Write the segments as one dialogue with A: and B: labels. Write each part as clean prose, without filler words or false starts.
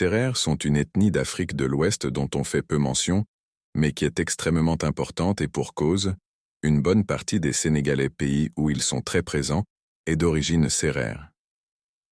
A: Sérères sont une ethnie d'Afrique de l'Ouest dont on fait peu mention, mais qui est extrêmement importante et pour cause, une bonne partie des Sénégalais, pays où ils sont très présents, est d'origine sérère.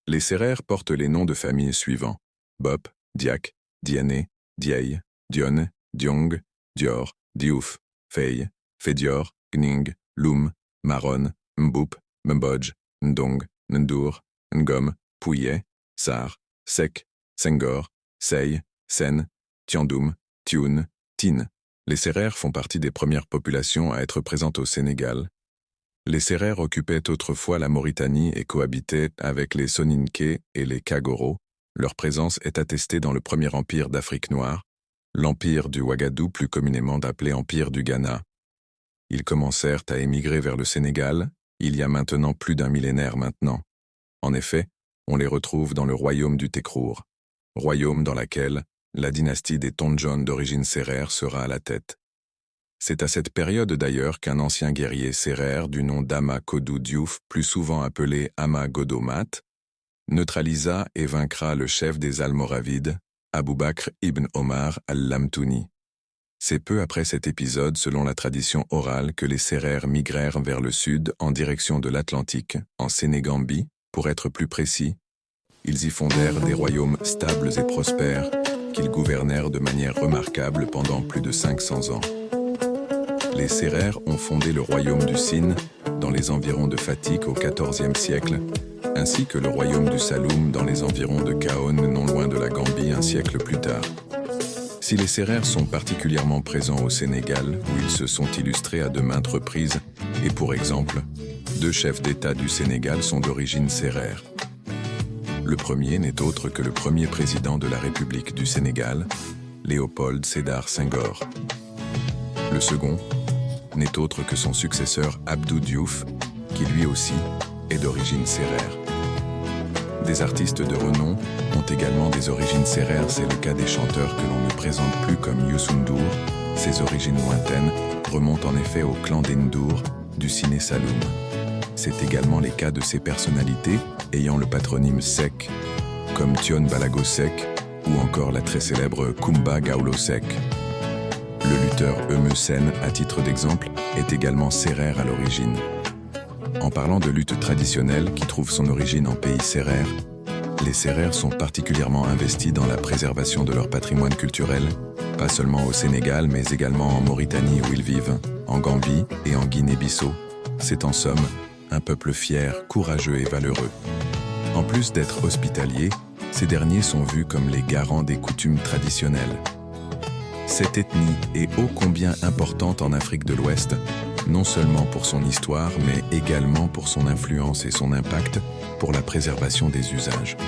A: Les Sérères portent les noms de famille suivants: Bop, Diak, Diané, Dieye, Dionne, Diong, Dior, Diouf, Fey, Fédior, Gning, Loum, Maron, Mboup, Mbodj, Ndong, Ndour, Ngom, Pouillet, Sar, Sek, Senghor, Sey, Sen, Tiandoum, Tioun, Tin. Les Sérères font partie des premières populations à être présentes au Sénégal. Les Sérères occupaient autrefois la Mauritanie et cohabitaient avec les Soninké et les Kagoro. Leur présence est attestée dans le premier empire d'Afrique noire, l'empire du Ouagadou, plus communément appelé empire du Ghana. Ils commencèrent à émigrer vers le Sénégal, il y a maintenant plus d'un millénaire maintenant. En effet, on les retrouve dans le royaume du Tekrour, royaume dans lequel la dynastie des Tonjon d'origine sérère sera à la tête. C'est à cette période d'ailleurs qu'un ancien guerrier sérère du nom d'Ama Kodou Diouf, plus souvent appelé Ama Godomat, neutralisa et vaincra le chef des Almoravides, Aboubakr ibn Omar al-Lamtouni. C'est peu après cet épisode, selon la tradition orale, que les Sérères migrèrent vers le sud en direction de l'Atlantique, en Sénégambie, pour être plus précis. Ils y fondèrent des royaumes stables et prospères, qu'ils gouvernèrent de manière remarquable pendant plus de 500 ans. Les Sérères ont fondé le royaume du Sine, dans les environs de Fatik au XIVe siècle, ainsi que le royaume du Saloum dans les environs de Gaonne, non loin de la Gambie, un siècle plus tard. Si les Sérères sont particulièrement présents au Sénégal, où ils se sont illustrés à de maintes reprises, et pour exemple, 2 chefs d'État du Sénégal sont d'origine sérère. Le premier n'est autre que le premier président de la République du Sénégal, Léopold Sédar Senghor. Le second n'est autre que son successeur Abdou Diouf, qui lui aussi est d'origine sérère. Des artistes de renom ont également des origines sérères, c'est le cas des chanteurs que l'on ne présente plus comme Youssou N'Dour. Ses origines lointaines remontent en effet au clan des Ndour du Ciné Saloum. C'est également les cas de ces personnalités ayant le patronyme Sek, comme Thione Balago Seck ou encore la très célèbre Kumba Gawlo Seck. Le lutteur Eumeu Sène, à titre d'exemple, est également sérère à l'origine. En parlant de lutte traditionnelle qui trouve son origine en pays sérère, les Sérères sont particulièrement investis dans la préservation de leur patrimoine culturel, pas seulement au Sénégal mais également en Mauritanie où ils vivent, en Gambie et en Guinée-Bissau. C'est en somme un peuple fier, courageux et valeureux. En plus d'être hospitaliers, ces derniers sont vus comme les garants des coutumes traditionnelles. Cette ethnie est ô combien importante en Afrique de l'Ouest, non seulement pour son histoire, mais également pour son influence et son impact pour la préservation des usages.